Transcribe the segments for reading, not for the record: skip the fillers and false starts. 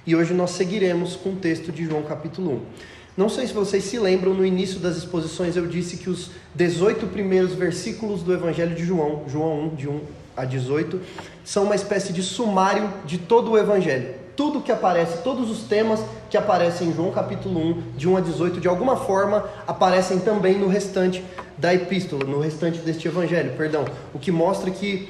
E hoje nós seguiremos com o texto de João capítulo 1. Não sei se vocês se lembram, no início das exposições eu disse que os 18 primeiros versículos do Evangelho de João, João 1, de 1 a 18, são uma espécie de sumário de todo o Evangelho. Tudo que aparece, todos os temas que aparecem em João capítulo 1, de 1 a 18, de alguma forma aparecem também no restante da epístola, no restante deste Evangelho, o que mostra que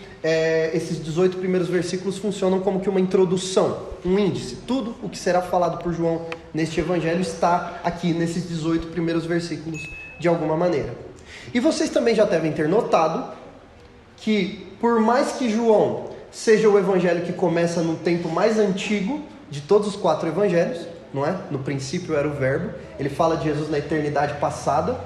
esses 18 primeiros versículos funcionam como que uma introdução, um índice. Tudo o que será falado por João neste Evangelho está aqui nesses 18 primeiros versículos de alguma maneira. E vocês também já devem ter notado que, por mais que João seja o Evangelho que começa no tempo mais antigo de todos os 4 Evangelhos, não é? No princípio era o Verbo, ele fala de Jesus na eternidade passada.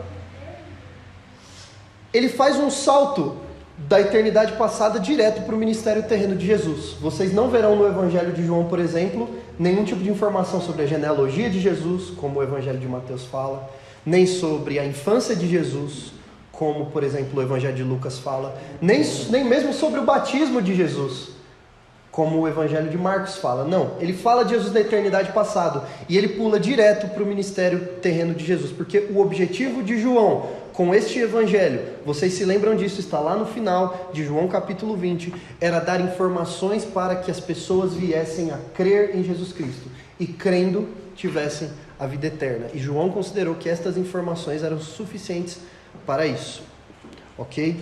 Ele faz um salto da eternidade passada direto para o ministério terreno de Jesus. Vocês não verão no Evangelho de João, por exemplo, nenhum tipo de informação sobre a genealogia de Jesus, como o Evangelho de Mateus fala, nem sobre a infância de Jesus, como, por exemplo, o Evangelho de Lucas fala, nem mesmo sobre o batismo de Jesus, como o Evangelho de Marcos fala. Não, ele fala de Jesus da eternidade passada e ele pula direto para o ministério terreno de Jesus, porque o objetivo de João com este Evangelho, vocês se lembram disso, está lá no final de João capítulo 20, era dar informações para que as pessoas viessem a crer em Jesus Cristo e, crendo, tivessem a vida eterna. E João considerou que estas informações eram suficientes para isso, ok?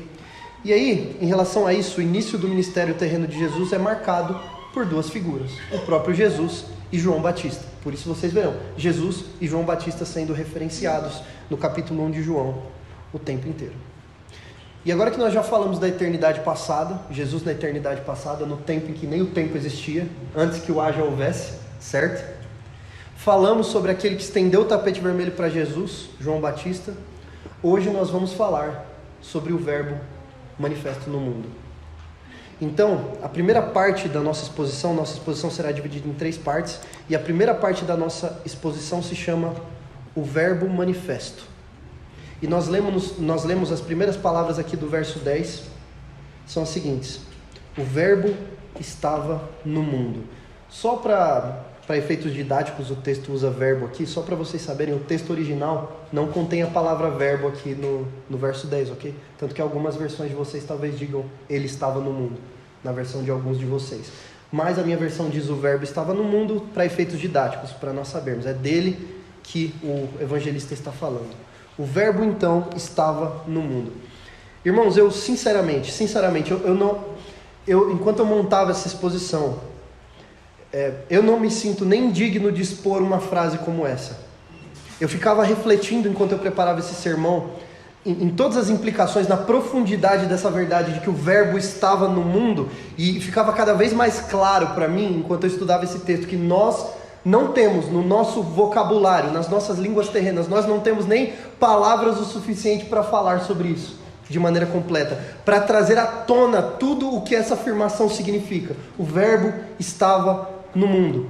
E aí, em relação a isso, o início do ministério terreno de Jesus é marcado por 2 figuras, o próprio Jesus e João Batista. Por isso vocês verão Jesus e João Batista sendo referenciados no capítulo 1 de João o tempo inteiro. E agora que nós já falamos da eternidade passada, Jesus na eternidade passada, no tempo em que nem o tempo existia, antes que o haja houvesse, certo? Falamos sobre aquele que estendeu o tapete vermelho para Jesus, João Batista. Hoje nós vamos falar sobre o Verbo manifesto no mundo. Então, a primeira parte da nossa exposição será dividida em 3 partes, e a primeira parte da nossa exposição se chama o Verbo manifesto. E nós lemos as primeiras palavras aqui do verso 10, são as seguintes: o Verbo estava no mundo. Só para efeitos didáticos, o texto usa verbo aqui, só para vocês saberem, o texto original não contém a palavra verbo aqui no verso 10, ok? Tanto que algumas versões de vocês talvez digam, ele estava no mundo, na versão de alguns de vocês. Mas a minha versão diz o verbo estava no mundo para efeitos didáticos, para nós sabermos. É dele que o evangelista está falando. O verbo, então, estava no mundo. Irmãos, eu sinceramente, enquanto eu montava essa exposição, eu não me sinto nem digno de expor uma frase como essa. Eu ficava refletindo enquanto eu preparava esse sermão, em todas as implicações, na profundidade dessa verdade de que o verbo estava no mundo, e ficava cada vez mais claro para mim, enquanto eu estudava esse texto, que nós não temos no nosso vocabulário, nas nossas línguas terrenas, nós não temos nem palavras o suficiente para falar sobre isso de maneira completa, para trazer à tona tudo o que essa afirmação significa. O verbo estava no mundo.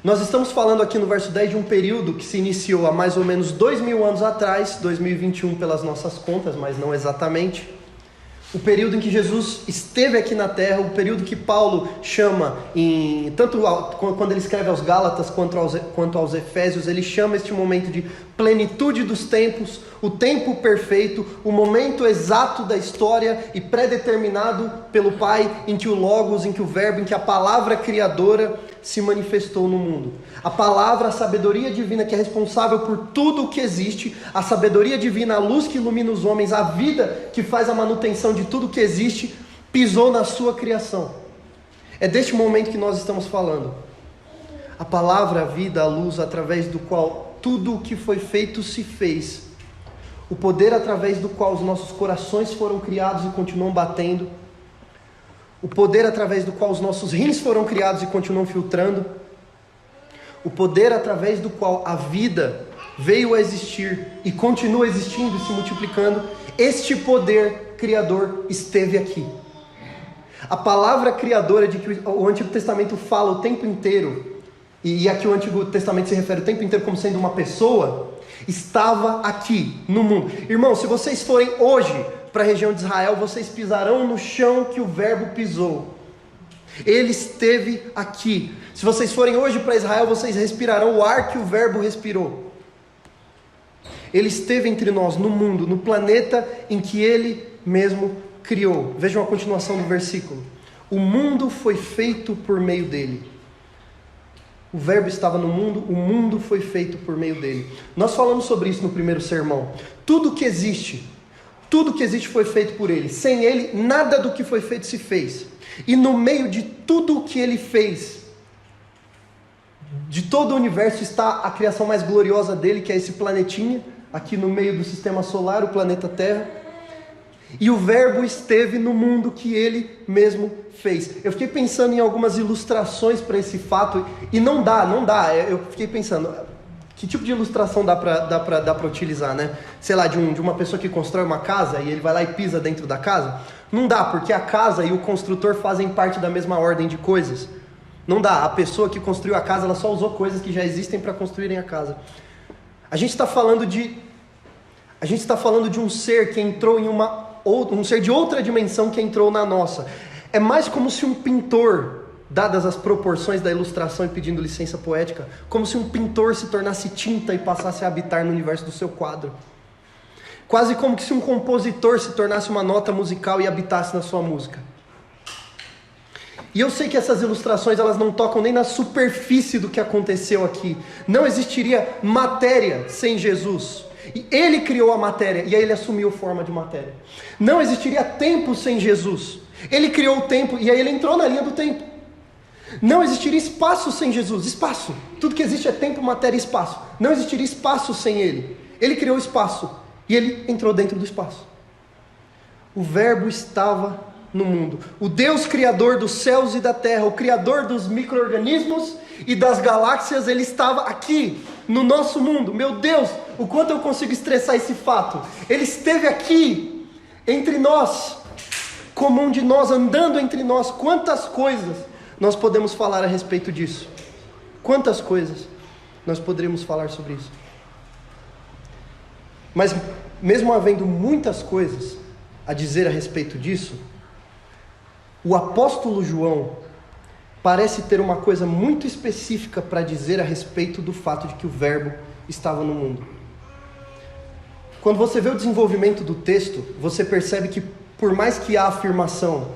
Nós estamos falando aqui no verso 10 de um período que se iniciou há mais ou menos 2000 anos atrás, 2021 pelas nossas contas, mas não exatamente. O período em que Jesus esteve aqui na terra, o período que Paulo chama, tanto quando ele escreve aos Gálatas quanto aos Efésios, ele chama este momento de plenitude dos tempos, o tempo perfeito, o momento exato da história e pré-determinado pelo Pai, em que o Logos, em que o Verbo, em que a palavra criadora se manifestou no mundo. A palavra, a sabedoria divina que é responsável por tudo o que existe, a sabedoria divina, a luz que ilumina os homens, a vida que faz a manutenção de tudo o que existe, pisou na sua criação. É deste momento que nós estamos falando. A palavra, a vida, a luz, através do qual tudo o que foi feito se fez. O poder através do qual os nossos corações foram criados e continuam batendo. O poder através do qual os nossos rins foram criados e continuam filtrando. O poder através do qual a vida veio a existir e continua existindo e se multiplicando. Este poder criador esteve aqui. A palavra criadora de que o Antigo Testamento fala o tempo inteiro, e aqui o Antigo Testamento se refere o tempo inteiro como sendo uma pessoa, estava aqui no mundo. Irmãos, se vocês forem hoje para a região de Israel, vocês pisarão no chão que o Verbo pisou. Ele esteve aqui. Se vocês forem hoje para Israel, vocês respirarão o ar que o Verbo respirou. Ele esteve entre nós, no mundo, no planeta em que Ele mesmo criou. Vejam a continuação do versículo. O mundo foi feito por meio dele. O Verbo estava no mundo, o mundo foi feito por meio dele. Nós falamos sobre isso no primeiro sermão. Tudo que existe foi feito por ele. Sem ele, nada do que foi feito se fez. E no meio de tudo o que ele fez, de todo o universo, está a criação mais gloriosa dele, que é esse planetinha, aqui no meio do sistema solar, o planeta Terra. E o Verbo esteve no mundo que ele mesmo fez. Eu fiquei pensando em algumas ilustrações para esse fato, e não dá. Eu fiquei pensando, que tipo de ilustração dá para utilizar, né? Sei lá, de uma pessoa que constrói uma casa e ele vai lá e pisa dentro da casa. Não dá, porque a casa e o construtor fazem parte da mesma ordem de coisas. Não dá, a pessoa que construiu a casa, ela só usou coisas que já existem para construírem a casa. A gente está falando de um ser que entrou em um ser de outra dimensão que entrou na nossa. É mais como se um pintor, dadas as proporções da ilustração e pedindo licença poética, como se um pintor se tornasse tinta e passasse a habitar no universo do seu quadro. Quase como se um compositor se tornasse uma nota musical e habitasse na sua música. E eu sei que essas ilustrações, elas não tocam nem na superfície do que aconteceu aqui. Não existiria matéria sem Jesus. E ele criou a matéria, e aí ele assumiu forma de matéria. Não existiria tempo sem Jesus. Ele criou o tempo, e aí ele entrou na linha do tempo. Não existiria espaço sem Jesus. Espaço. Tudo que existe é tempo, matéria e espaço. Não existiria espaço sem ele. Ele criou o espaço, e ele entrou dentro do espaço. O Verbo estava no mundo. O Deus criador dos céus e da terra, o criador dos micro-organismos e das galáxias, ele estava aqui, no nosso mundo. Meu Deus, o quanto eu consigo estressar esse fato. Ele esteve aqui, entre nós, como um de nós, andando entre nós. Quantas coisas nós podemos falar a respeito disso? Quantas coisas nós poderíamos falar sobre isso? Mas, mesmo havendo muitas coisas a dizer a respeito disso, o apóstolo João parece ter uma coisa muito específica para dizer a respeito do fato de que o Verbo estava no mundo. Quando você vê o desenvolvimento do texto, você percebe que, por mais que a afirmação,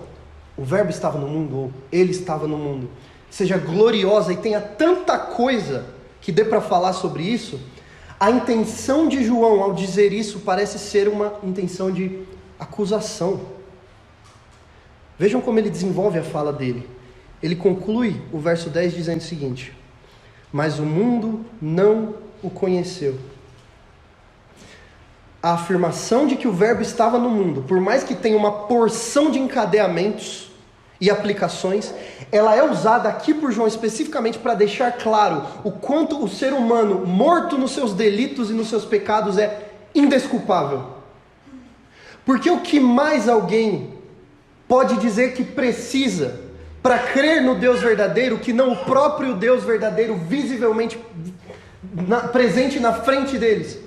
o Verbo estava no mundo, ou ele estava no mundo, seja gloriosa e tenha tanta coisa que dê para falar sobre isso, a intenção de João ao dizer isso parece ser uma intenção de acusação. Vejam como ele desenvolve a fala dele. Ele conclui o verso 10 dizendo o seguinte: mas o mundo não o conheceu. A afirmação de que o Verbo estava no mundo, por mais que tenha uma porção de encadeamentos e aplicações, ela é usada aqui por João especificamente para deixar claro o quanto o ser humano, morto nos seus delitos e nos seus pecados, é indesculpável. Porque o que mais alguém pode dizer que precisa para crer no Deus verdadeiro, que não o próprio Deus verdadeiro visivelmente presente na frente deles?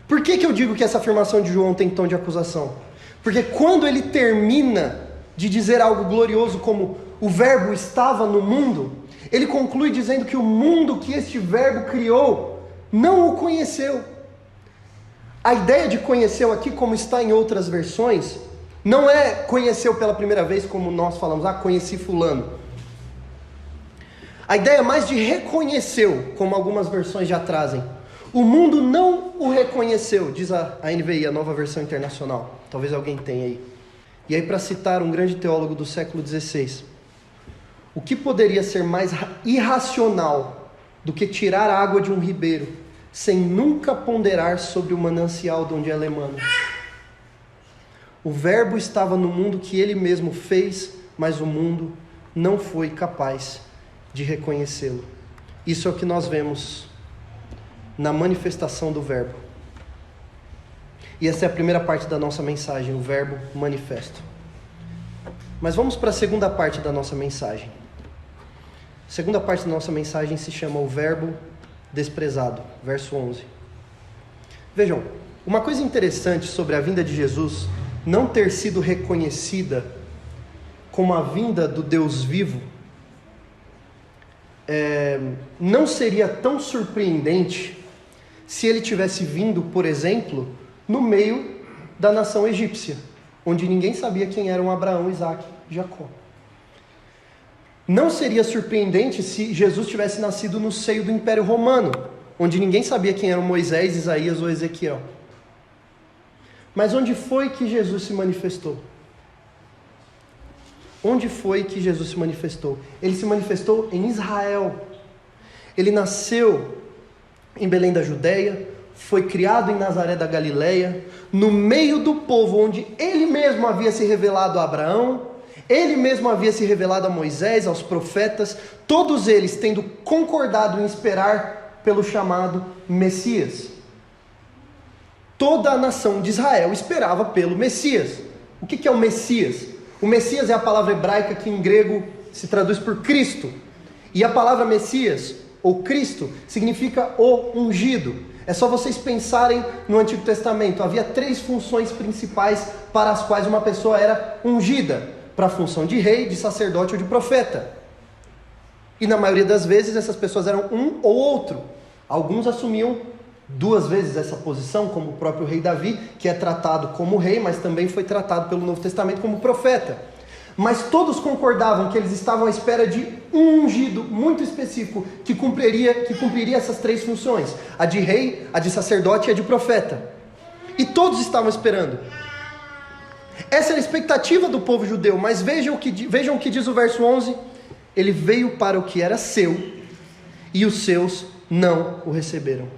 Por que eu digo que essa afirmação de João tem tom de acusação? Porque quando ele termina de dizer algo glorioso como o Verbo estava no mundo, ele conclui dizendo que o mundo que este Verbo criou não o conheceu. A ideia de conheceu aqui, como está em outras versões, não é conheceu pela primeira vez, como nós falamos, conheci fulano. A ideia é mais de reconheceu, como algumas versões já trazem. O mundo não o reconheceu, diz a NVI, a Nova Versão Internacional. Talvez alguém tenha aí. E aí, para citar um grande teólogo do século XVI, o que poderia ser mais irracional do que tirar a água de um ribeiro, sem nunca ponderar sobre o manancial de onde ela emana? O Verbo estava no mundo que ele mesmo fez, mas o mundo não foi capaz de reconhecê-lo. Isso é o que nós vemos na manifestação do Verbo. E essa é a primeira parte da nossa mensagem, o Verbo manifesto. Mas vamos para a segunda parte da nossa mensagem. A segunda parte da nossa mensagem se chama o Verbo desprezado, verso 11. Vejam, uma coisa interessante sobre a vinda de Jesus não ter sido reconhecida como a vinda do Deus vivo, não seria tão surpreendente se ele tivesse vindo, por exemplo, no meio da nação egípcia, onde ninguém sabia quem eram Abraão, Isaac e Jacó. Não seria surpreendente se Jesus tivesse nascido no seio do Império Romano, onde ninguém sabia quem eram Moisés, Isaías ou Ezequiel. Mas onde foi que Jesus se manifestou? Onde foi que Jesus se manifestou? Ele se manifestou em Israel. Ele nasceu em Belém da Judéia, foi criado em Nazaré da Galileia, no meio do povo onde ele mesmo havia se revelado a Abraão, ele mesmo havia se revelado a Moisés, aos profetas, todos eles tendo concordado em esperar pelo chamado Messias. Toda a nação de Israel esperava pelo Messias. O que é o Messias? O Messias é a palavra hebraica que em grego se traduz por Cristo. E a palavra Messias, ou Cristo, significa o ungido. É só vocês pensarem no Antigo Testamento. Havia 3 funções principais para as quais uma pessoa era ungida. Para a função de rei, de sacerdote ou de profeta. E na maioria das vezes essas pessoas eram um ou outro. Alguns assumiam 2 vezes essa posição, como o próprio rei Davi, que é tratado como rei, mas também foi tratado pelo Novo Testamento como profeta. Mas todos concordavam que eles estavam à espera de um ungido muito específico, que cumpriria essas 3 funções: a de rei, a de sacerdote e a de profeta. E todos estavam esperando. Essa era a expectativa do povo judeu, mas vejam o que diz o verso 11: ele veio para o que era seu, e os seus não o receberam.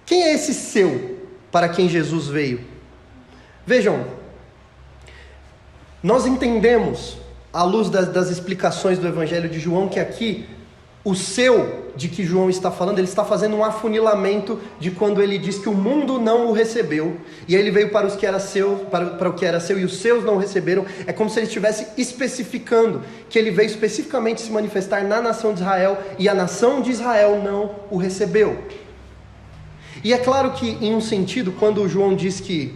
Quem é esse seu para quem Jesus veio? Vejam, nós entendemos, à luz das explicações do Evangelho de João, que aqui, o seu de que João está falando, ele está fazendo um afunilamento de quando ele diz que o mundo não o recebeu, e aí ele veio para os que era seu, para o que era seu, e os seus não o receberam. É como se ele estivesse especificando que ele veio especificamente se manifestar na nação de Israel, e a nação de Israel não o recebeu. E é claro que, em um sentido, quando João diz que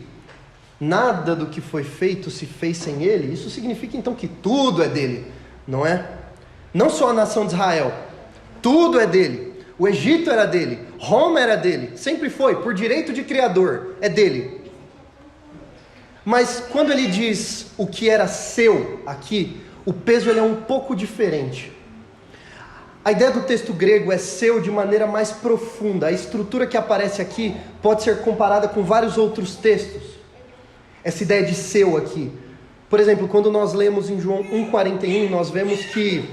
nada do que foi feito se fez sem ele, isso significa então que tudo é dele, não é? Não só a nação de Israel, tudo é dele. O Egito era dele, Roma era dele, sempre foi, por direito de criador, é dele. Mas quando ele diz o que era seu aqui, o peso ele é um pouco diferente. A ideia do texto grego é seu de maneira mais profunda. A estrutura que aparece aqui pode ser comparada com vários outros textos. Essa ideia de seu aqui. Por exemplo, quando nós lemos em João 1,41, nós vemos que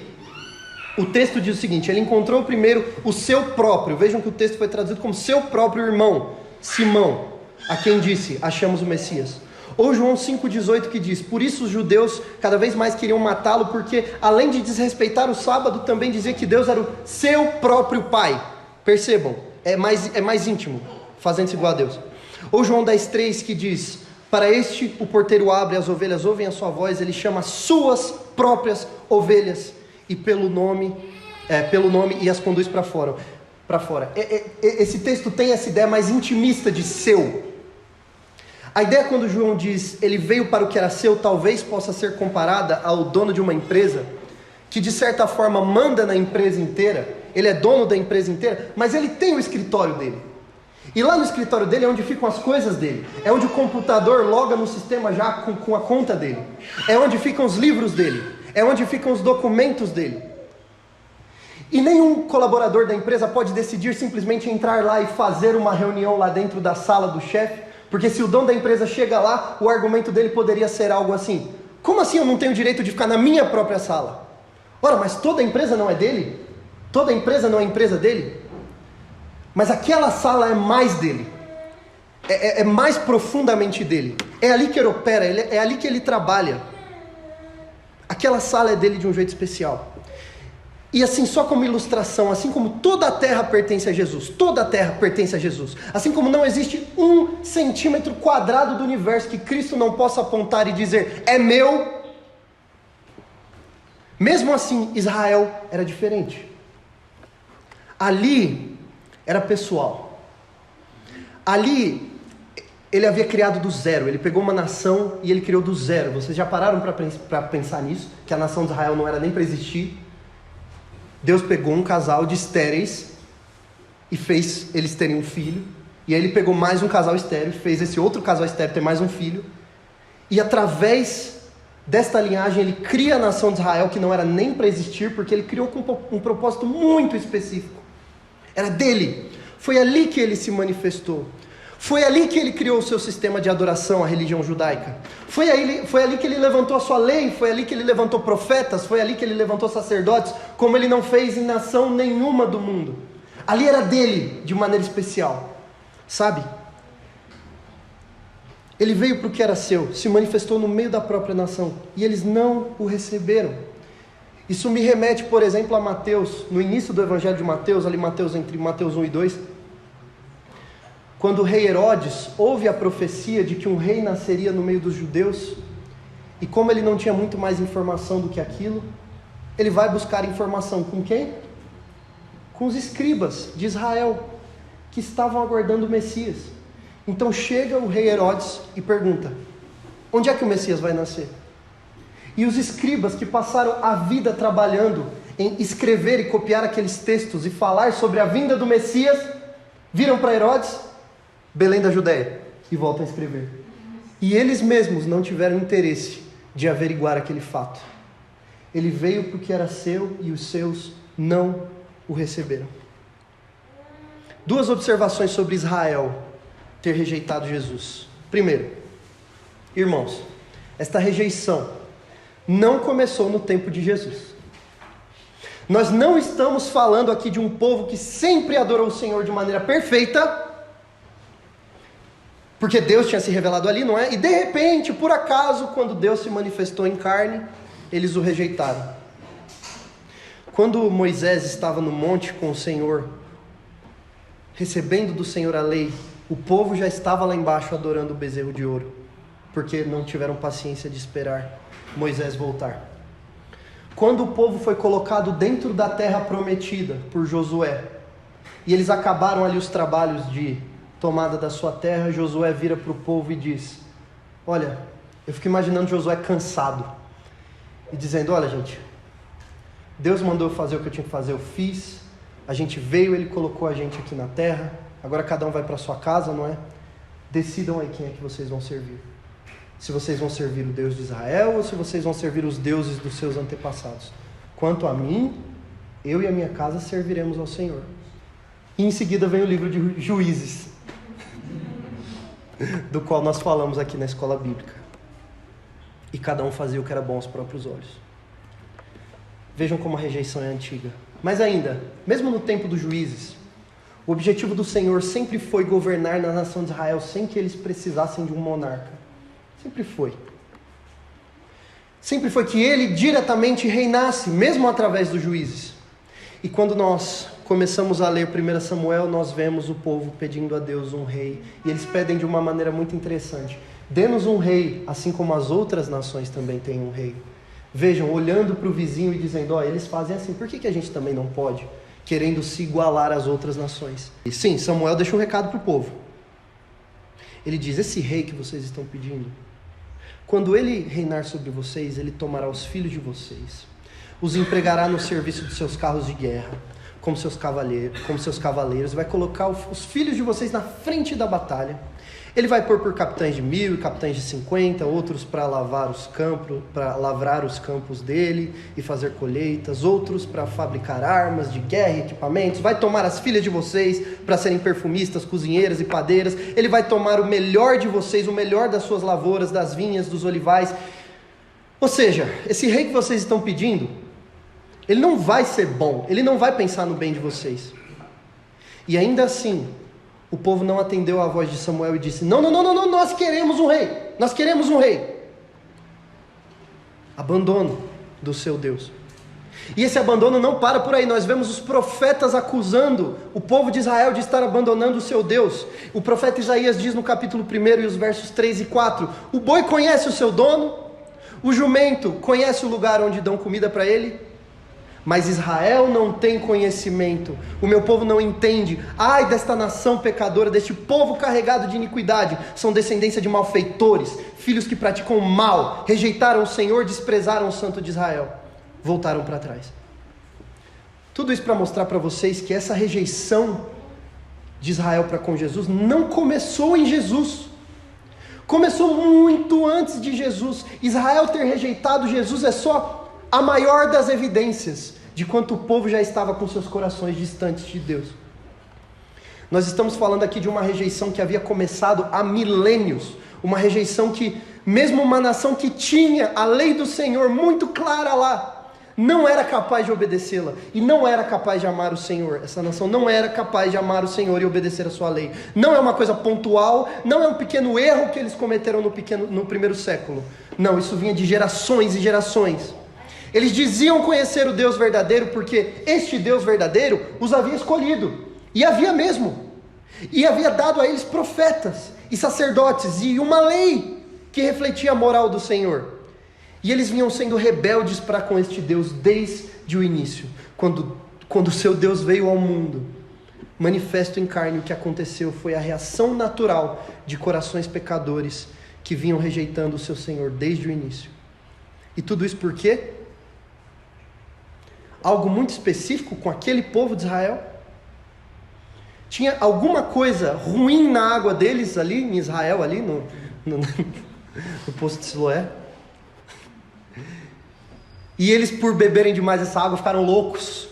o texto diz o seguinte: ele encontrou primeiro o seu próprio, vejam que o texto foi traduzido como seu próprio irmão, Simão, a quem disse: achamos o Messias. Ou João 5,18 que diz: por isso os judeus cada vez mais queriam matá-lo, porque além de desrespeitar o sábado, também dizia que Deus era o seu próprio Pai. Percebam, é mais íntimo, fazendo-se igual a Deus. Ou João 10,3 que diz: para este o porteiro abre, as ovelhas ouvem a sua voz, ele chama as suas próprias ovelhas, e pelo nome e as conduz para fora. Esse texto tem essa ideia mais intimista de seu. A ideia quando João diz, ele veio para o que era seu, talvez possa ser comparada ao dono de uma empresa, que de certa forma manda na empresa inteira, ele é dono da empresa inteira, mas ele tem o escritório dele. E lá no escritório dele é onde ficam as coisas dele, é onde o computador loga no sistema já com a conta dele, é onde ficam os livros dele, é onde ficam os documentos dele. E nenhum colaborador da empresa pode decidir simplesmente entrar lá e fazer uma reunião lá dentro da sala do chefe, porque se o dono da empresa chega lá, o argumento dele poderia ser algo assim: como assim eu não tenho direito de ficar na minha própria sala? Ora, mas toda a empresa não é dele? Toda a empresa não é empresa dele? Mas aquela sala é mais dele, é mais profundamente dele, é ali que ele opera, é ali que ele trabalha. Aquela sala é dele de um jeito especial. E assim, só como ilustração, assim como toda a terra pertence a Jesus, toda a terra pertence a Jesus, assim como não existe 1 centímetro quadrado do universo que Cristo não possa apontar e dizer, é meu, mesmo assim, Israel era diferente. Ali era pessoal. Ali, ele havia criado do zero, ele pegou uma nação e ele criou do zero. Vocês já pararam para pensar nisso? Que a nação de Israel não era nem para existir? Deus pegou um casal de estéreis e fez eles terem um filho. E aí ele pegou mais um casal estéril e fez esse outro casal estéril ter mais um filho. E através desta linhagem ele cria a nação de Israel, que não era nem para existir, porque ele criou com um propósito muito específico. Era dele. Foi ali que ele se manifestou. Foi ali que ele criou o seu sistema de adoração, a religião judaica. Foi ali que ele levantou a sua lei, foi ali que ele levantou profetas, foi ali que ele levantou sacerdotes, como ele não fez em nação nenhuma do mundo. Ali era dele, de maneira especial. Sabe? Ele veio para o que era seu, se manifestou no meio da própria nação, e eles não o receberam. Isso me remete, por exemplo, a Mateus, no início do Evangelho de Mateus, ali entre Mateus 1 e 2, quando o rei Herodes ouve a profecia de que um rei nasceria no meio dos judeus, e como ele não tinha muito mais informação do que aquilo, ele vai buscar informação com quem? Com os escribas de Israel, que estavam aguardando o Messias. Então chega o rei Herodes e pergunta: onde é que o Messias vai nascer? E os escribas, que passaram a vida trabalhando em escrever e copiar aqueles textos e falar sobre a vinda do Messias, viram para Herodes: Belém da Judéia, e voltam a escrever. E eles mesmos não tiveram interesse de averiguar aquele fato. Ele veio porque era seu e os seus não o receberam. Duas observações sobre Israel ter rejeitado Jesus. Primeiro, irmãos, esta rejeição não começou no tempo de Jesus. Nós não estamos falando aqui de um povo que sempre adorou o Senhor de maneira perfeita, porque Deus tinha se revelado ali, não é? E de repente, por acaso, quando Deus se manifestou em carne, eles o rejeitaram. Quando Moisés estava no monte com o Senhor, recebendo do Senhor a lei, o povo já estava lá embaixo adorando o bezerro de ouro, porque não tiveram paciência de esperar Moisés voltar. Quando o povo foi colocado dentro da terra prometida por Josué, e eles acabaram ali os trabalhos de tomada da sua terra, Josué vira para o povo e diz: olha, eu fico imaginando Josué cansado, e dizendo: olha gente, Deus mandou eu fazer o que eu tinha que fazer, eu fiz, a gente veio, Ele colocou a gente aqui na terra, agora cada um vai para sua casa, não é? Decidam aí quem é que vocês vão servir. Se vocês vão servir o Deus de Israel ou se vocês vão servir os deuses dos seus antepassados. Quanto a mim, eu e a minha casa serviremos ao Senhor. E em seguida vem o livro de Juízes, do qual nós falamos aqui na escola bíblica. E cada um fazia o que era bom aos próprios olhos. Vejam como a rejeição é antiga. Mas ainda, mesmo no tempo dos Juízes, o objetivo do Senhor sempre foi governar na nação de Israel sem que eles precisassem de um monarca. Sempre foi. Sempre foi que ele diretamente reinasse, mesmo através dos juízes. E quando nós começamos a ler 1 Samuel, nós vemos o povo pedindo a Deus um rei. E eles pedem de uma maneira muito interessante: dê-nos um rei, assim como as outras nações também têm um rei. Vejam, olhando para o vizinho e dizendo: ó, eles fazem assim, por que a gente também não pode? Querendo se igualar às outras nações. E sim, Samuel deixa um recado para o povo. Ele diz: esse rei que vocês estão pedindo, quando ele reinar sobre vocês, ele tomará os filhos de vocês, os empregará no serviço de seus carros de guerra, como seus cavaleiros, vai colocar os filhos de vocês na frente da batalha. Ele vai pôr por capitães de 1000 e capitães de 50, outros para lavrar os campos dele e fazer colheitas, outros para fabricar armas de guerra e equipamentos. Vai tomar as filhas de vocês para serem perfumistas, cozinheiras e padeiras. Ele vai tomar o melhor de vocês, o melhor das suas lavouras, das vinhas, dos olivais. Ou seja, esse rei que vocês estão pedindo, ele não vai ser bom, ele não vai pensar no bem de vocês. E ainda assim, o povo não atendeu à voz de Samuel e disse: não, nós queremos um rei, nós queremos um rei. Abandono do seu Deus. E esse abandono não para por aí, nós vemos os profetas acusando o povo de Israel de estar abandonando o seu Deus. O profeta Isaías diz no capítulo 1 e os versos 3 e 4, o boi conhece o seu dono, o jumento conhece o lugar onde dão comida para ele, mas Israel não tem conhecimento, o meu povo não entende. Ai desta nação pecadora, deste povo carregado de iniquidade, são descendência de malfeitores, filhos que praticam mal, rejeitaram o Senhor, desprezaram o Santo de Israel, voltaram para trás. Tudo isso para mostrar para vocês que essa rejeição de Israel para com Jesus não começou em Jesus. Começou muito antes de Jesus. Israel ter rejeitado Jesus é só a maior das evidências de quanto o povo já estava com seus corações distantes de Deus. Nós estamos falando aqui de uma rejeição que havia começado há milênios. Uma rejeição que, mesmo uma nação que tinha a lei do Senhor muito clara lá, não era capaz de obedecê-la e não era capaz de amar o Senhor. Essa nação não era capaz de amar o Senhor e obedecer a sua lei. Não é uma coisa pontual, não é um pequeno erro que eles cometeram no primeiro século. Não, isso vinha de gerações e gerações. Eles diziam conhecer o Deus verdadeiro porque este Deus verdadeiro os havia escolhido. E havia mesmo. E havia dado a eles profetas e sacerdotes e uma lei que refletia a moral do Senhor. E eles vinham sendo rebeldes para com este Deus desde o início. Quando o seu Deus veio ao mundo, manifesto em carne, o que aconteceu foi a reação natural de corações pecadores que vinham rejeitando o seu Senhor desde o início. E tudo isso por quê? Algo muito específico com aquele povo de Israel? Tinha alguma coisa ruim na água deles ali em Israel, ali no poço de Siloé? E eles, por beberem demais essa água, ficaram loucos.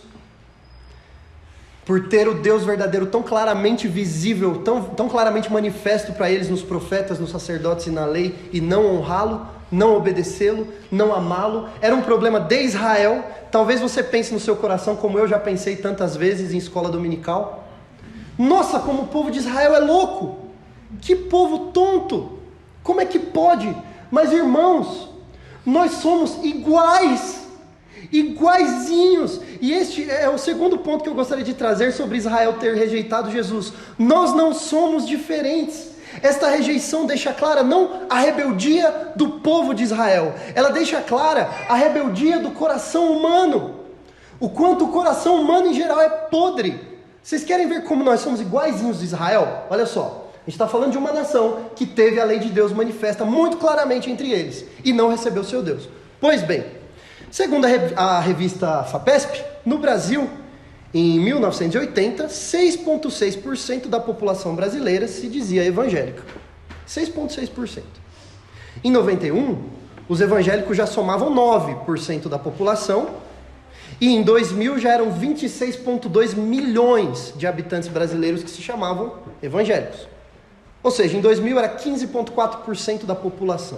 Por ter o Deus verdadeiro tão claramente visível, tão claramente manifesto para eles nos profetas, nos sacerdotes e na lei, e não honrá-lo, não obedecê-lo, não amá-lo. Era um problema de Israel. Talvez você pense no seu coração, como eu já pensei tantas vezes em escola dominical. Nossa, como o povo de Israel é louco! Que povo tonto! Como é que pode? Mas irmãos, nós somos iguaizinhos. E este é o segundo ponto que eu gostaria de trazer sobre Israel ter rejeitado Jesus. Nós não somos diferentes. Esta rejeição deixa clara não a rebeldia do povo de Israel, ela deixa clara a rebeldia do coração humano. O quanto o coração humano em geral é podre. Vocês querem ver como nós somos iguaizinhos de Israel? Olha só, a gente está falando de uma nação que teve a lei de Deus manifesta muito claramente entre eles e não recebeu seu Deus. Pois bem, segundo a revista FAPESP, no Brasil, em 1980, 6,6% da população brasileira se dizia evangélica. 6,6%. Em 91, os evangélicos já somavam 9% da população. E em 2000 já eram 26,2 milhões de habitantes brasileiros que se chamavam evangélicos. Ou seja, em 2000 era 15,4% da população.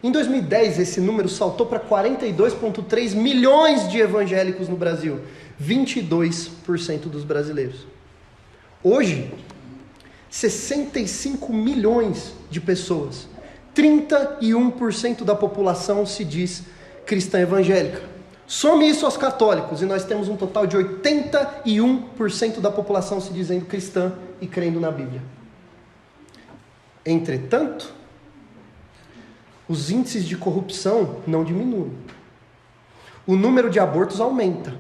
Em 2010 esse número saltou para 42,3 milhões de evangélicos no Brasil. 22% dos brasileiros. Hoje, 65 milhões de pessoas. 31% da população se diz cristã evangélica. Some isso aos católicos e nós temos um total de 81% da população se dizendo cristã e crendo na Bíblia. Entretanto, os índices de corrupção não diminuem. O número de abortos aumenta.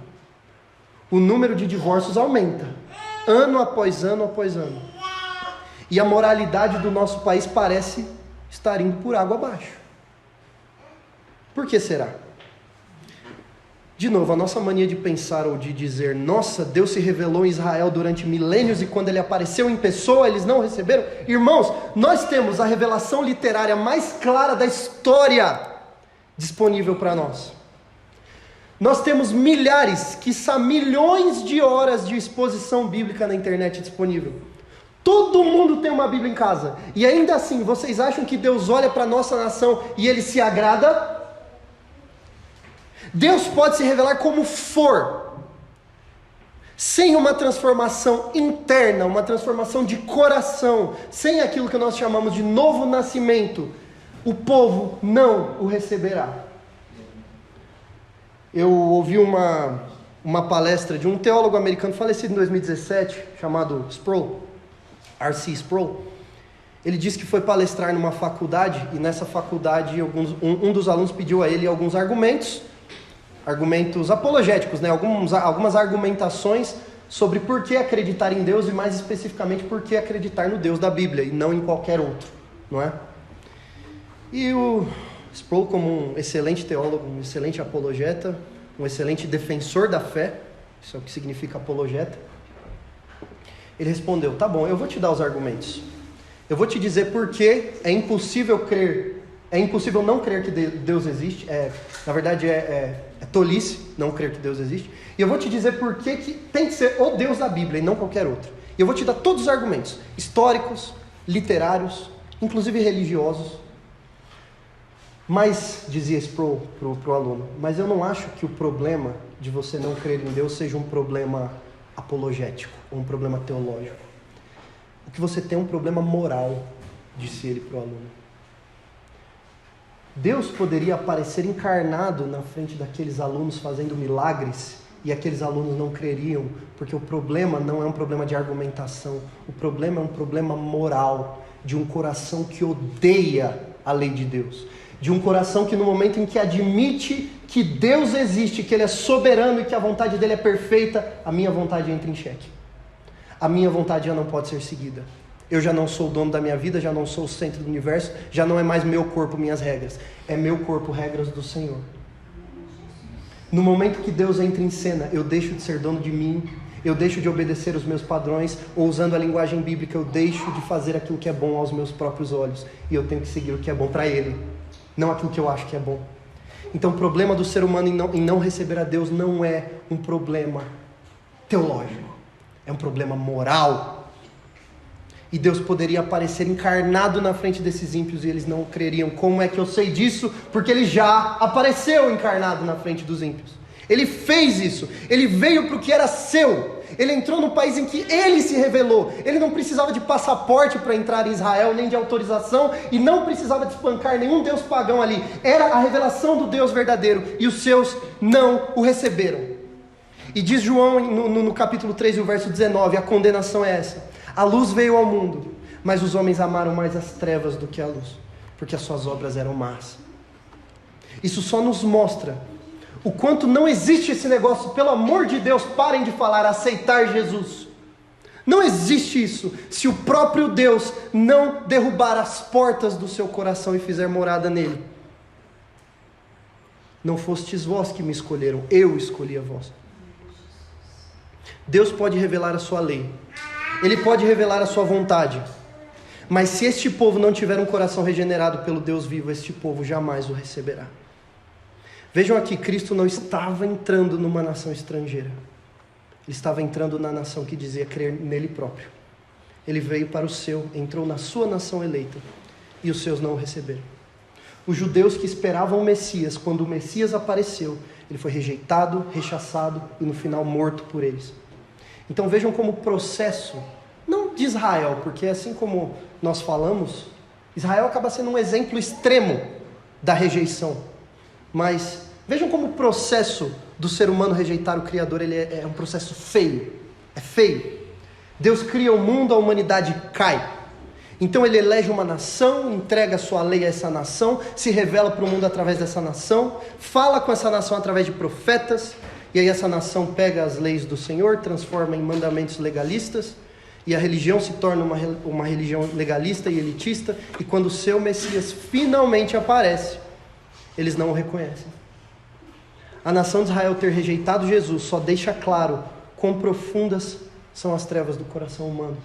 O número de divórcios aumenta. Ano após ano após ano. E a moralidade do nosso país parece estar indo por água abaixo. Por que será? De novo, a nossa mania de pensar ou de dizer, nossa, Deus se revelou em Israel durante milênios e quando ele apareceu em pessoa, eles não receberam. Irmãos, nós temos a revelação literária mais clara da história disponível para nós. Nós temos milhares, quiçá milhões de horas de exposição bíblica na internet disponível. Todo mundo tem uma Bíblia em casa. E ainda assim, vocês acham que Deus olha para a nossa nação e ele se agrada? Deus pode se revelar como for, sem uma transformação interna, uma transformação de coração, sem aquilo que nós chamamos de novo nascimento, o povo não o receberá. Eu ouvi uma palestra de um teólogo americano falecido em 2017, chamado Sproul, R.C. Sproul. Ele disse que foi palestrar numa faculdade, e nessa faculdade um dos alunos pediu a ele alguns argumentos apologéticos, né? Algumas argumentações sobre por que acreditar em Deus e mais especificamente por que acreditar no Deus da Bíblia e não em qualquer outro, não é? E o Sproul, como um excelente teólogo, um excelente apologeta, um excelente defensor da fé, Isso é o que significa apologeta. Ele respondeu: tá bom, eu vou te dar os argumentos. Eu vou te dizer por que é impossível não crer que Deus existe. Na verdade, é tolice não crer que Deus existe. E eu vou te dizer por que tem que ser o Deus da Bíblia e não qualquer outro. E eu vou te dar todos os argumentos, históricos, literários, inclusive religiosos. Mas, dizia isso pro aluno, mas eu não acho que o problema de você não crer em Deus seja um problema apologético, ou um problema teológico. O que você tem é um problema moral, disse ele pro aluno. Deus poderia aparecer encarnado na frente daqueles alunos fazendo milagres, e aqueles alunos não creriam, porque o problema não é um problema de argumentação, o problema é um problema moral, de um coração que odeia a lei de Deus, de um coração que no momento em que admite que Deus existe, que Ele é soberano e que a vontade dEle é perfeita, a minha vontade entra em xeque. A minha vontade já não pode ser seguida. Eu já não sou o dono da minha vida, já não sou o centro do universo, já não é mais meu corpo, minhas regras. É meu corpo, regras do Senhor. No momento que Deus entra em cena, eu deixo de ser dono de mim, eu deixo de obedecer os meus padrões, ou usando a linguagem bíblica, eu deixo de fazer aquilo que é bom aos meus próprios olhos, e eu tenho que seguir o que é bom para Ele, não aquilo que eu acho que é bom. Então o problema do ser humano em não receber a Deus não é um problema teológico, é um problema moral. E Deus poderia aparecer encarnado na frente desses ímpios e eles não creriam. Como é que eu sei disso? Porque Ele já apareceu encarnado na frente dos ímpios. Ele fez isso. Ele veio para o que era seu. Ele entrou no país em que Ele se revelou. Ele não precisava de passaporte para entrar em Israel, nem de autorização, e não precisava de espancar nenhum deus pagão ali. Era a revelação do Deus verdadeiro, e os seus não o receberam. E diz João no capítulo 3, o verso 19, a condenação é essa: a luz veio ao mundo, mas os homens amaram mais as trevas do que a luz, porque as suas obras eram más. Isso só nos mostra o quanto não existe esse negócio, pelo amor de Deus, parem de falar, aceitar Jesus. Não existe isso, se o próprio Deus não derrubar as portas do seu coração e fizer morada nele. Não fostes vós que me escolheram, eu escolhi a vós. Deus pode revelar a sua lei, Ele pode revelar a sua vontade, mas se este povo não tiver um coração regenerado pelo Deus vivo, este povo jamais o receberá. Vejam aqui, Cristo não estava entrando numa nação estrangeira, Ele estava entrando na nação que dizia crer nele próprio. Ele veio para o seu, entrou na sua nação eleita, e os seus não o receberam. Os judeus que esperavam o Messias, quando o Messias apareceu, ele foi rejeitado, rechaçado e no final morto por eles. Então vejam como o processo, não de Israel, porque assim como nós falamos, Israel acaba sendo um exemplo extremo da rejeição. Mas vejam como o processo do ser humano rejeitar o Criador, ele é um processo feio. É feio. Deus cria o mundo, a humanidade cai. Então Ele elege uma nação, entrega a sua lei a essa nação, se revela para o mundo através dessa nação, fala com essa nação através de profetas, e aí essa nação pega as leis do Senhor, transforma em mandamentos legalistas, e a religião se torna uma religião legalista e elitista, e quando o seu Messias finalmente aparece, eles não o reconhecem. A nação de Israel ter rejeitado Jesus só deixa claro quão profundas são as trevas do coração humano.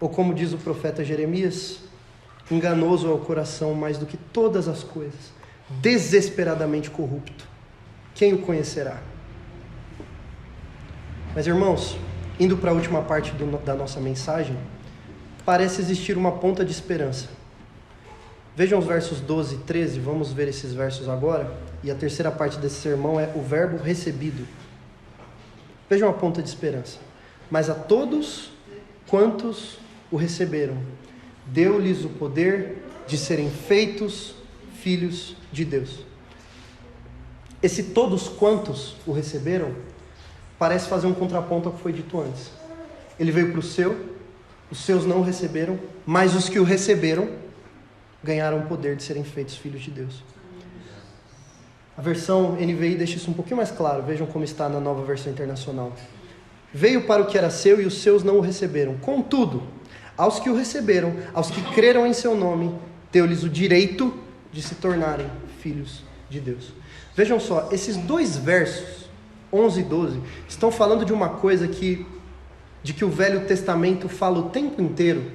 Ou como diz o profeta Jeremias, enganoso é o coração mais do que todas as coisas, desesperadamente corrupto. Quem o conhecerá? Mas irmãos, indo para a última parte da nossa mensagem, parece existir uma ponta de esperança. Vejam os versos 12 e 13, vamos ver esses versos agora, e a terceira parte desse sermão é o verbo recebido. Vejam a ponta de esperança. Mas a todos quantos o receberam, deu-lhes o poder de serem feitos filhos de Deus. Esse todos quantos o receberam parece fazer um contraponto ao que foi dito antes. Ele veio para o seu, os seus não o receberam, mas os que o receberam ganharam o poder de serem feitos filhos de Deus. A versão NVI deixa isso um pouquinho mais claro, vejam como está na Nova Versão Internacional. Veio para o que era seu e os seus não o receberam. Contudo, aos que o receberam, aos que creram em seu nome, deu-lhes o direito de se tornarem filhos de Deus. Vejam só, esses dois versos, 11 e 12 estão falando de uma coisa de que o Velho Testamento fala o tempo inteiro,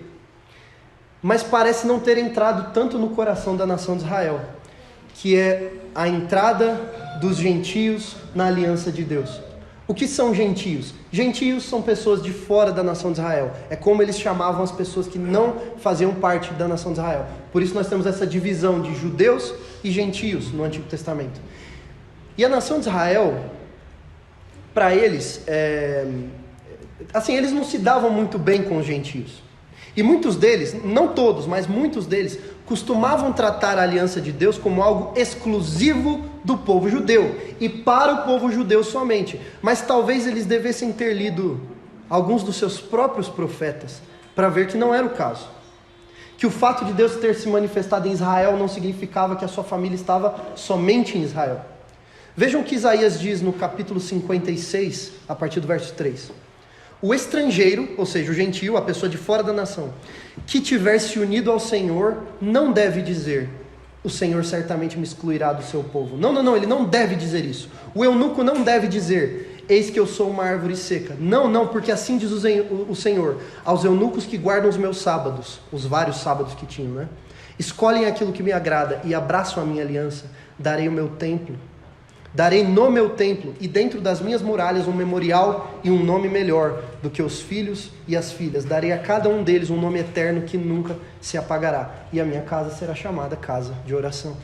mas parece não ter entrado tanto no coração da nação de Israel, que é a entrada dos gentios na aliança de Deus. O que são gentios? Gentios são pessoas de fora da nação de Israel. É como eles chamavam as pessoas que não faziam parte da nação de Israel. Por isso nós temos essa divisão de judeus e gentios no Antigo Testamento. E a nação de Israel, para eles, eles não se davam muito bem com os gentios. E muitos deles, não todos, mas muitos deles, costumavam tratar a aliança de Deus como algo exclusivo do povo judeu, e para o povo judeu somente. Mas talvez eles devessem ter lido alguns dos seus próprios profetas, para ver que não era o caso. Que o fato de Deus ter se manifestado em Israel não significava que a sua família estava somente em Israel. Vejam o que Isaías diz no capítulo 56, a partir do verso 3. O estrangeiro, ou seja, o gentio, a pessoa de fora da nação, que tiver se unido ao Senhor, não deve dizer: o Senhor certamente me excluirá do seu povo. Não, ele não deve dizer isso. O eunuco não deve dizer: eis que eu sou uma árvore seca. Não, porque assim diz o Senhor: aos eunucos que guardam os meus sábados, os vários sábados que tinham, né? Escolhem aquilo que me agrada e abraçam a minha aliança. Darei no meu templo e dentro das minhas muralhas um memorial e um nome melhor do que os filhos e as filhas. Darei a cada um deles um nome eterno que nunca se apagará. E a minha casa será chamada casa de oração.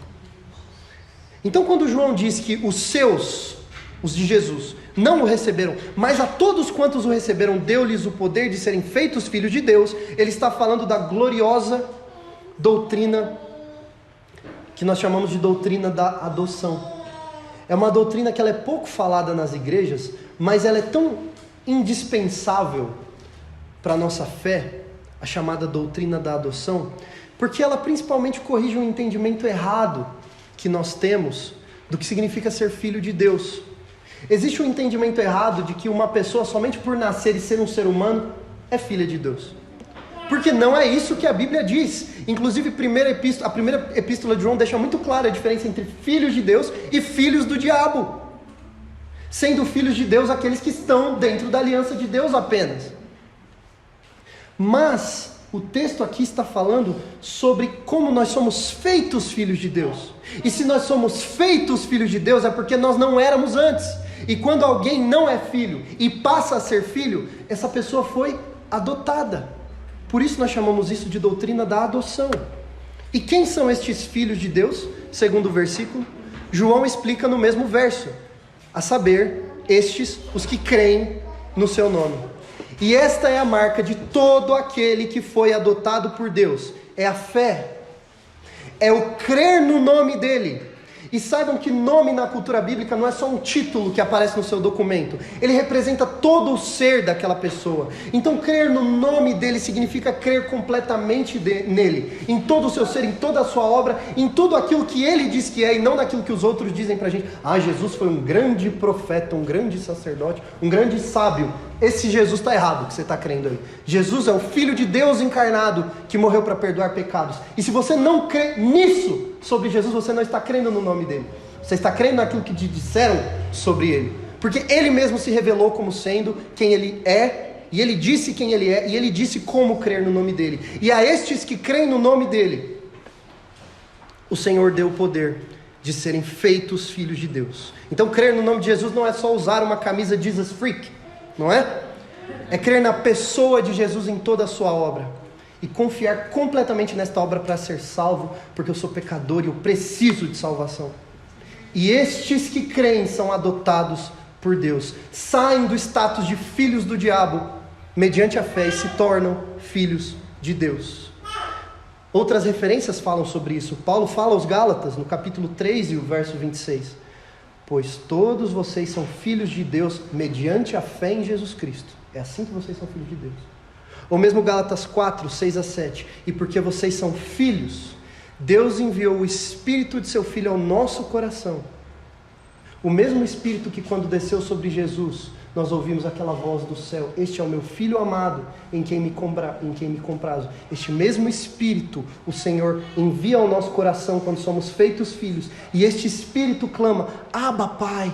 Então, quando João diz que os seus, os de Jesus, não o receberam, mas a todos quantos o receberam, deu-lhes o poder de serem feitos filhos de Deus, ele está falando da gloriosa doutrina que nós chamamos de doutrina da adoção. É uma doutrina que ela é pouco falada nas igrejas, mas ela é tão indispensável para a nossa fé, a chamada doutrina da adoção, porque ela principalmente corrige um entendimento errado que nós temos do que significa ser filho de Deus. Existe um entendimento errado de que uma pessoa, somente por nascer e ser um ser humano, é filha de Deus. Porque não é isso que a Bíblia diz. Inclusive, a primeira epístola de João deixa muito clara a diferença entre filhos de Deus e filhos do diabo. Sendo filhos de Deus aqueles que estão dentro da aliança de Deus apenas. Mas o texto aqui está falando sobre como nós somos feitos filhos de Deus. E se nós somos feitos filhos de Deus é porque nós não éramos antes. E quando alguém não é filho e passa a ser filho, essa pessoa foi adotada. Por isso nós chamamos isso de doutrina da adoção. E quem são estes filhos de Deus? Segundo o versículo, João explica no mesmo verso. A saber, estes, os que creem no seu nome. E esta é a marca de todo aquele que foi adotado por Deus. É a fé. É o crer no nome dele. E saibam que nome na cultura bíblica não é só um título que aparece no seu documento. Ele representa todo o ser daquela pessoa. Então crer no nome dele significa crer completamente nele. Em todo o seu ser, em toda a sua obra, em tudo aquilo que ele diz que é e não naquilo que os outros dizem pra gente. Ah, Jesus foi um grande profeta, um grande sacerdote, um grande sábio. Esse Jesus está errado que você está crendo aí. Jesus é o Filho de Deus encarnado que morreu para perdoar pecados. E se você não crê nisso sobre Jesus, você não está crendo no nome dele. Você está crendo naquilo que te disseram sobre ele. Porque ele mesmo se revelou como sendo quem ele é, e ele disse quem ele é, e ele disse como crer no nome dele. E a estes que creem no nome dele, o Senhor deu o poder de serem feitos filhos de Deus. Então crer no nome de Jesus não é só usar uma camisa Jesus Freak, não é? É crer na pessoa de Jesus em toda a sua obra e confiar completamente nesta obra para ser salvo, porque eu sou pecador e eu preciso de salvação. E estes que creem são adotados por Deus, saem do status de filhos do diabo mediante a fé e se tornam filhos de Deus. Outras referências falam sobre isso. Paulo fala aos Gálatas no capítulo 3 e o verso 26. Pois todos vocês são filhos de Deus mediante a fé em Jesus Cristo. É assim que vocês são filhos de Deus. Ou mesmo Gálatas 4, 6 a 7. E porque vocês são filhos, Deus enviou o Espírito de seu Filho ao nosso coração. O mesmo Espírito que quando desceu sobre Jesus, nós ouvimos aquela voz do céu. Este é o meu Filho amado, em quem me comprazo. Este mesmo Espírito o Senhor envia ao nosso coração quando somos feitos filhos. E este Espírito clama, Abba, Pai.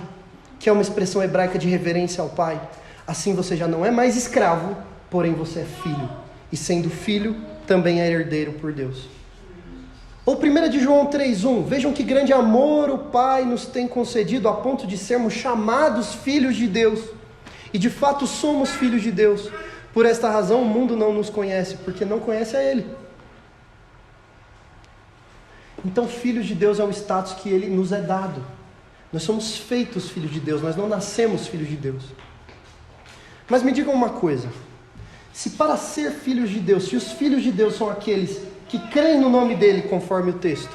que é uma expressão hebraica de reverência ao pai. Assim você já não é mais escravo, porém você é filho. E sendo filho, também é herdeiro por Deus. Ou 1 de João 3,1, vejam que grande amor o Pai nos tem concedido a ponto de sermos chamados filhos de Deus. E de fato somos filhos de Deus. Por esta razão o mundo não nos conhece, porque não conhece a Ele. Então filhos de Deus é o status que Ele nos é dado. Nós somos feitos filhos de Deus, nós não nascemos filhos de Deus. Mas me digam uma coisa, se para ser filhos de Deus, se os filhos de Deus são aqueles que creem no nome dele, conforme o texto,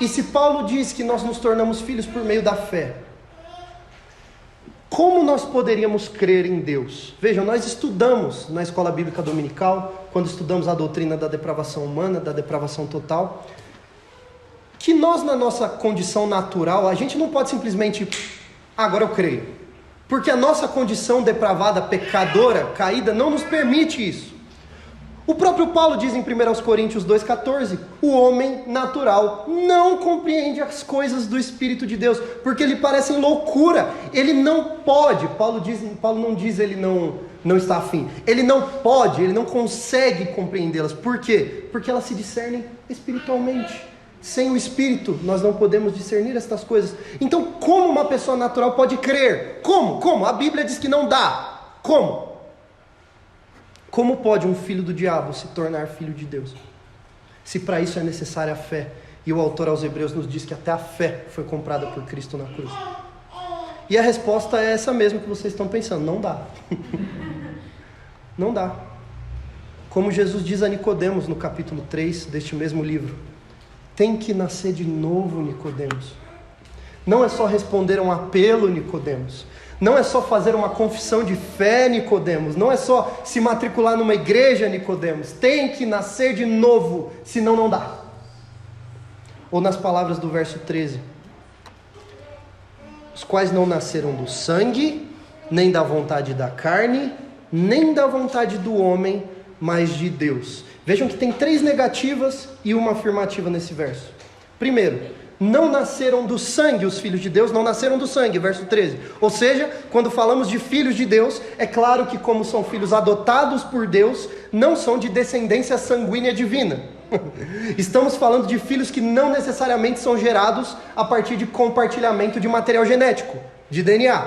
e se Paulo diz que nós nos tornamos filhos por meio da fé, como nós poderíamos crer em Deus? Vejam, nós estudamos na escola bíblica dominical, quando estudamos a doutrina da depravação humana, da depravação total, que nós na nossa condição natural, a gente não pode simplesmente, agora eu creio, porque a nossa condição depravada, pecadora, caída, não nos permite isso. O próprio Paulo diz em 1 Coríntios 2,14, o homem natural não compreende as coisas do Espírito de Deus, porque lhe parecem loucura, ele não pode, Paulo não diz ele não está afim, ele não pode, ele não consegue compreendê-las. Por quê? Porque elas se discernem espiritualmente. Sem o Espírito, nós não podemos discernir estas coisas. Então, como uma pessoa natural pode crer? Como? A Bíblia diz que não dá. Como? Como pode um filho do diabo se tornar filho de Deus? Se para isso é necessária a fé. E o autor aos Hebreus nos diz que até a fé foi comprada por Cristo na cruz. E a resposta é essa mesmo que vocês estão pensando. Não dá. Não dá. Como Jesus diz a Nicodemos no capítulo 3 deste mesmo livro. Tem que nascer de novo, Nicodemos. Não é só responder a um apelo, Nicodemos. Não é só fazer uma confissão de fé, Nicodemos. Não é só se matricular numa igreja, Nicodemos. Tem que nascer de novo, senão não dá. Ou nas palavras do verso 13. Os quais não nasceram do sangue, nem da vontade da carne, nem da vontade do homem, mas de Deus. Vejam que tem 3 negativas e uma afirmativa nesse verso. Primeiro, não nasceram do sangue os filhos de Deus, não nasceram do sangue, verso 13. Ou seja, quando falamos de filhos de Deus, é claro que como são filhos adotados por Deus, não são de descendência sanguínea divina. Estamos falando de filhos que não necessariamente são gerados a partir de compartilhamento de material genético, de DNA.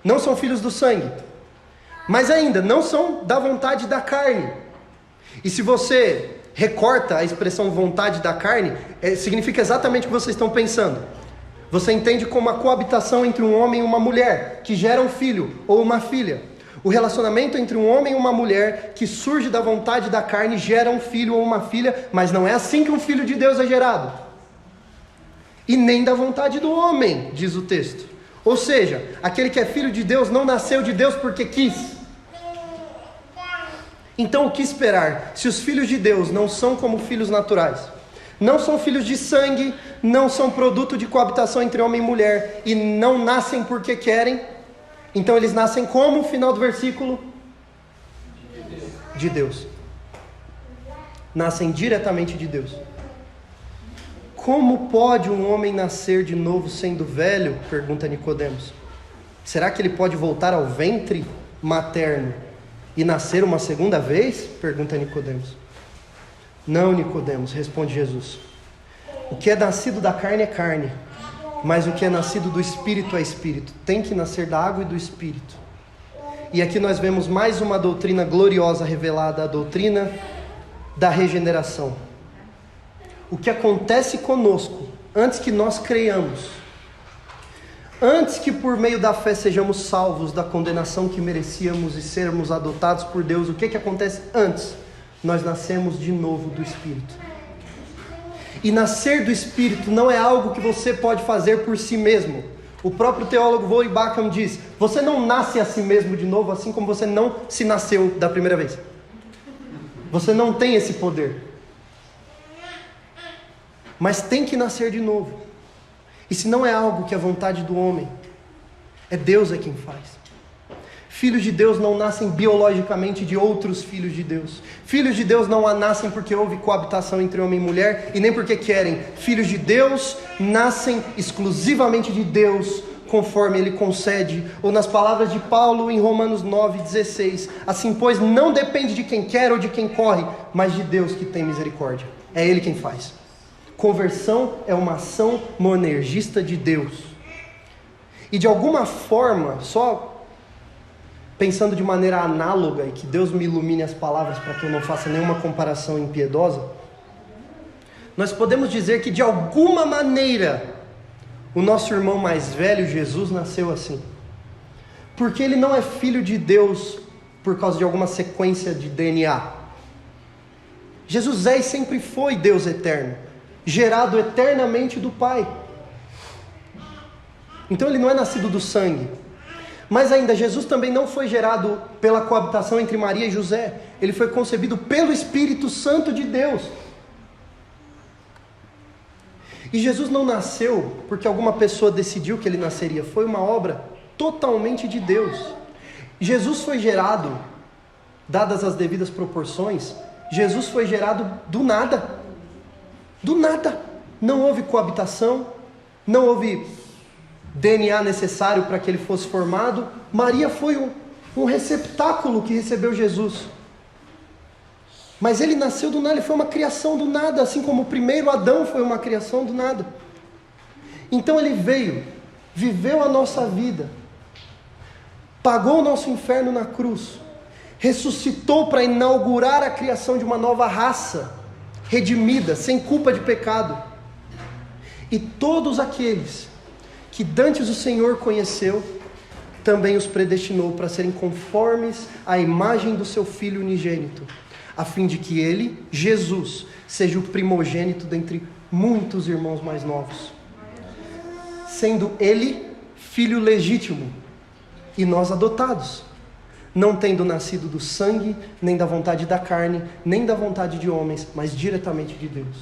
Não são filhos do sangue. Mas ainda, não são da vontade da carne. E se você recorta a expressão vontade da carne, significa exatamente o que vocês estão pensando. Você entende como a coabitação entre um homem e uma mulher, que gera um filho ou uma filha. O relacionamento entre um homem e uma mulher, que surge da vontade da carne, gera um filho ou uma filha, mas não é assim que um filho de Deus é gerado. E nem da vontade do homem, diz o texto. Ou seja, aquele que é filho de Deus não nasceu de Deus porque quis. Então o que esperar? Se os filhos de Deus não são como filhos naturais, não são filhos de sangue, não são produto de coabitação entre homem e mulher, e não nascem porque querem, então eles nascem como? Final do versículo? De Deus. Nascem diretamente de Deus. Como pode um homem nascer de novo sendo velho? Pergunta Nicodemos. Será que ele pode voltar ao ventre materno e nascer uma segunda vez? Pergunta Nicodemos. Não, Nicodemos, responde Jesus. O que é nascido da carne é carne, mas o que é nascido do Espírito é Espírito. Tem que nascer da água e do Espírito. E aqui nós vemos mais uma doutrina gloriosa revelada, a doutrina da regeneração. O que acontece conosco antes que nós creiamos, antes que por meio da fé sejamos salvos da condenação que merecíamos e sermos adotados por Deus, o que acontece antes? Nós nascemos de novo do Espírito. E nascer do Espírito não é algo que você pode fazer por si mesmo. O próprio teólogo Voddie Baucham diz, você não nasce a si mesmo de novo, assim como você não se nasceu da primeira vez. Você não tem esse poder. Mas tem que nascer de novo. E se não é algo que é vontade do homem, é Deus é quem faz. Filhos de Deus não nascem biologicamente de outros filhos de Deus. Filhos de Deus não nascem porque houve coabitação entre homem e mulher, e nem porque querem. Filhos de Deus nascem exclusivamente de Deus, conforme Ele concede, ou nas palavras de Paulo em Romanos 9,16, assim pois não depende de quem quer ou de quem corre, mas de Deus que tem misericórdia, é Ele quem faz. Conversão é uma ação monergista de Deus, e de alguma forma, só pensando de maneira análoga, e que Deus me ilumine as palavras para que eu não faça nenhuma comparação impiedosa, nós podemos dizer que de alguma maneira o nosso irmão mais velho, Jesus, nasceu assim. Porque ele não é filho de Deus por causa de alguma sequência de DNA. Jesus é e sempre foi Deus eterno, gerado eternamente do Pai. Então ele não é nascido do sangue. Mas ainda, Jesus também não foi gerado pela coabitação entre Maria e José. Ele foi concebido pelo Espírito Santo de Deus. E Jesus não nasceu porque alguma pessoa decidiu que ele nasceria. Foi uma obra totalmente de Deus. Jesus foi gerado, dadas as devidas proporções, Jesus foi gerado do nada. Do nada. Não houve coabitação, não houve DNA necessário para que ele fosse formado. Maria foi um receptáculo que recebeu Jesus. Mas ele nasceu do nada, ele foi uma criação do nada, assim como o primeiro Adão foi uma criação do nada. Então ele veio, viveu a nossa vida, pagou o nosso inferno na cruz, ressuscitou para inaugurar a criação de uma nova raça, redimida, sem culpa de pecado. E todos aqueles que dantes o Senhor conheceu, também os predestinou para serem conformes à imagem do seu Filho unigênito, a fim de que ele, Jesus, seja o primogênito dentre muitos irmãos mais novos, sendo ele filho legítimo e nós adotados, não tendo nascido do sangue, nem da vontade da carne, nem da vontade de homens, mas diretamente de Deus.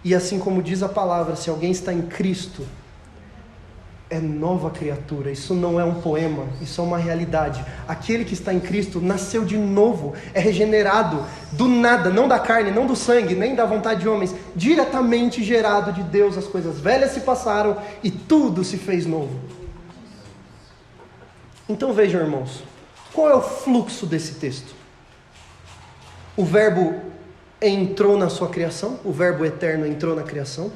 E assim como diz a palavra, se alguém está em Cristo, é nova criatura. Isso não é um poema, isso é uma realidade. Aquele que está em Cristo nasceu de novo, é regenerado do nada, não da carne, não do sangue, nem da vontade de homens, diretamente gerado de Deus. As coisas velhas se passaram e tudo se fez novo. Então vejam, irmãos, qual é o fluxo desse texto? O verbo entrou na sua criação, o verbo eterno entrou na criação,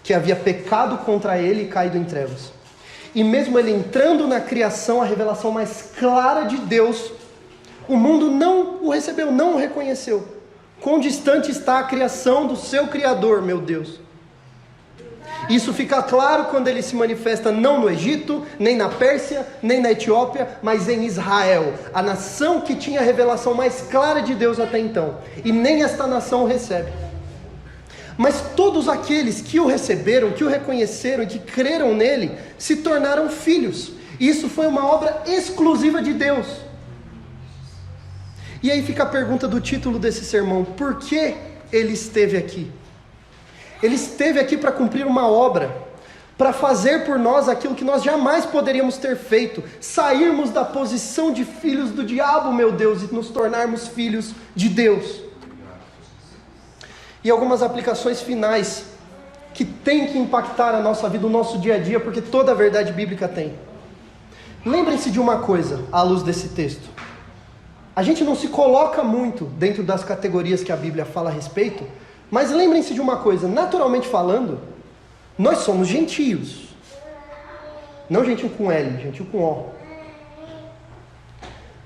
que havia pecado contra ele e caído em trevas. E mesmo ele entrando na criação, a revelação mais clara de Deus, o mundo não o recebeu, não o reconheceu. Quão distante está a criação do seu Criador, meu Deus. Isso fica claro quando ele se manifesta não no Egito, nem na Pérsia, nem na Etiópia, mas em Israel, a nação que tinha a revelação mais clara de Deus até então. E nem esta nação o recebe. Mas todos aqueles que o receberam, que o reconheceram e que creram nele, se tornaram filhos. E isso foi uma obra exclusiva de Deus. E aí fica a pergunta do título desse sermão: por que ele esteve aqui? Ele esteve aqui para cumprir uma obra, para fazer por nós aquilo que nós jamais poderíamos ter feito, sairmos da posição de filhos do diabo, meu Deus, e nos tornarmos filhos de Deus. E algumas aplicações finais que tem que impactar a nossa vida, o nosso dia a dia, porque toda a verdade bíblica tem. Lembrem-se de uma coisa, à luz desse texto. A gente não se coloca muito dentro das categorias que a Bíblia fala a respeito, mas lembrem-se de uma coisa, naturalmente falando, nós somos gentios. Não gentio com L, gentio com O.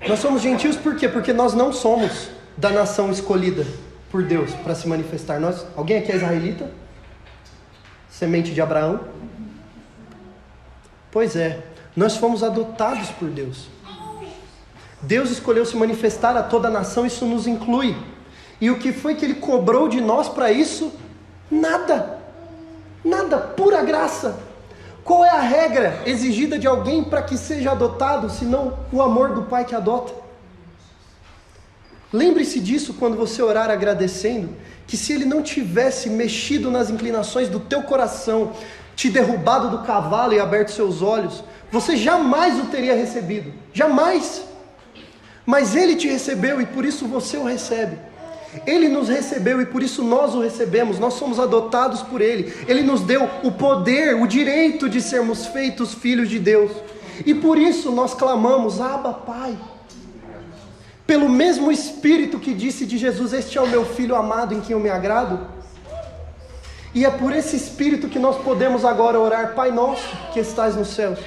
Nós somos gentios por quê? Porque nós não somos da nação escolhida por Deus para se manifestar. Alguém aqui é israelita? Semente de Abraão? Pois é, nós fomos adotados por Deus. Deus escolheu se manifestar a toda a nação, isso nos inclui. E o que foi que Ele cobrou de nós para isso? Nada. Nada, pura graça. Qual é a regra exigida de alguém para que seja adotado, senão o amor do Pai que adota? Lembre-se disso quando você orar agradecendo, que se Ele não tivesse mexido nas inclinações do teu coração, te derrubado do cavalo e aberto seus olhos, você jamais o teria recebido, jamais. Mas Ele te recebeu e por isso você o recebe. Ele nos recebeu e por isso nós o recebemos, nós somos adotados por Ele. Ele nos deu o poder, o direito de sermos feitos filhos de Deus. E por isso nós clamamos, Abba, Pai. Pelo mesmo Espírito que disse de Jesus, este é o meu Filho amado em quem eu me agrado. E é por esse Espírito que nós podemos agora orar, Pai nosso que estás nos céus.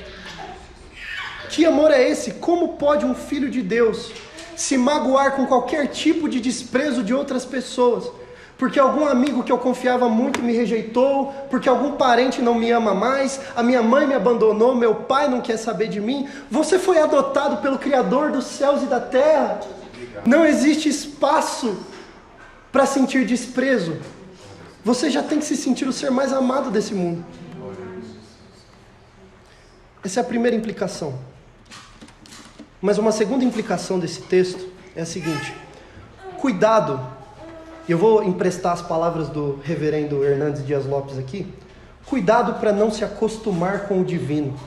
Que amor é esse? Como pode um filho de Deus se magoar com qualquer tipo de desprezo de outras pessoas? Porque algum amigo que eu confiava muito me rejeitou, porque algum parente não me ama mais, a minha mãe me abandonou, meu pai não quer saber de mim. Você foi adotado pelo Criador dos céus e da terra. Não existe espaço para sentir desprezo. Você já tem que se sentir o ser mais amado desse mundo. Essa é a primeira implicação. Mas uma segunda implicação desse texto é a seguinte: cuidado, e eu vou emprestar as palavras do reverendo Hernandes Dias Lopes aqui, cuidado para não se acostumar com o divino.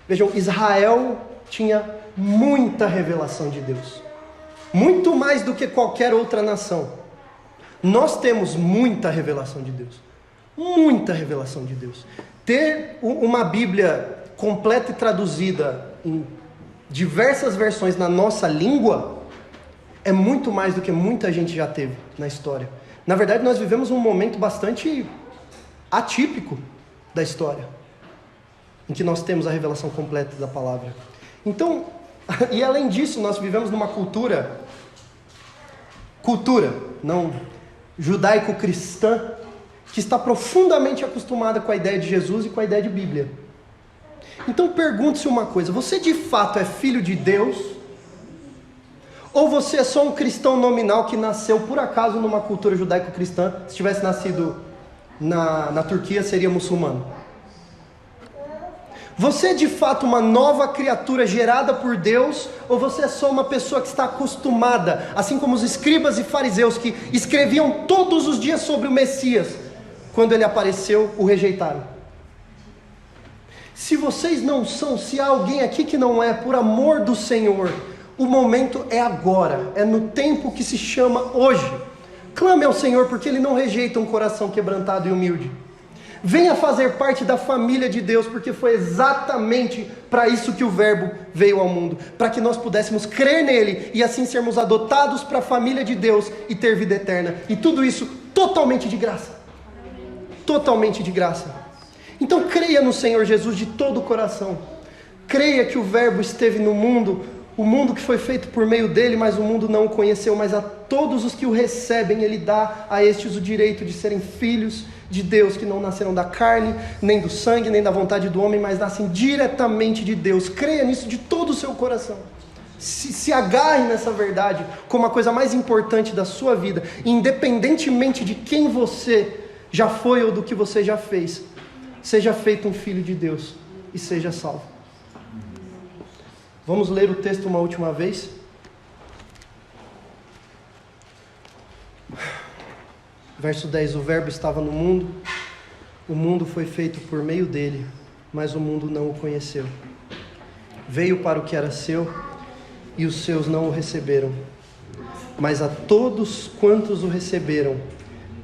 Vejam, Israel tinha muita revelação de Deus, muito mais do que qualquer outra nação. Nós temos muita revelação de Deus, muita revelação de Deus. Ter uma Bíblia completa e traduzida em diversas versões na nossa língua é muito mais do que muita gente já teve na história. Na verdade, nós vivemos um momento bastante atípico da história, em que nós temos a revelação completa da palavra. Então, e além disso, nós vivemos numa cultura não judaico-cristã, que está profundamente acostumada com a ideia de Jesus e com a ideia de Bíblia. Então pergunte-se uma coisa: você de fato é filho de Deus? Ou você é só um cristão nominal que nasceu por acaso numa cultura judaico-cristã? Se tivesse nascido na Turquia, seria muçulmano. Você é de fato uma nova criatura gerada por Deus? Ou você é só uma pessoa que está acostumada, assim como os escribas e fariseus que escreviam todos os dias sobre o Messias, quando ele apareceu, o rejeitaram? Se vocês não são, se há alguém aqui que não é, por amor do Senhor, o momento é agora, é no tempo que se chama hoje. Clame ao Senhor, porque Ele não rejeita um coração quebrantado e humilde. Venha fazer parte da família de Deus, porque foi exatamente para isso que o Verbo veio ao mundo, para que nós pudéssemos crer nele e assim sermos adotados para a família de Deus e ter vida eterna. E tudo isso totalmente de graça. Totalmente de graça. Então creia no Senhor Jesus de todo o coração. Creia que o Verbo esteve no mundo, o mundo que foi feito por meio dele, mas o mundo não o conheceu. Mas a todos os que o recebem, ele dá a estes o direito de serem filhos de Deus, que não nasceram da carne, nem do sangue, nem da vontade do homem, mas nascem diretamente de Deus. Creia nisso de todo o seu coração. Se agarre nessa verdade como a coisa mais importante da sua vida, independentemente de quem você já foi ou do que você já fez. Seja feito um filho de Deus e seja salvo. Vamos ler o texto uma última vez? Verso 10: o Verbo estava no mundo, o mundo foi feito por meio dele, mas o mundo não o conheceu. Veio para o que era seu, e os seus não o receberam. Mas a todos quantos o receberam,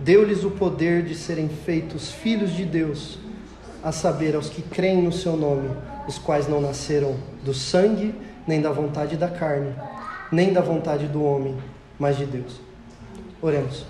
deu-lhes o poder de serem feitos filhos de Deus, a saber, aos que creem no seu nome, os quais não nasceram do sangue, nem da vontade da carne, nem da vontade do homem, mas de Deus. Oremos.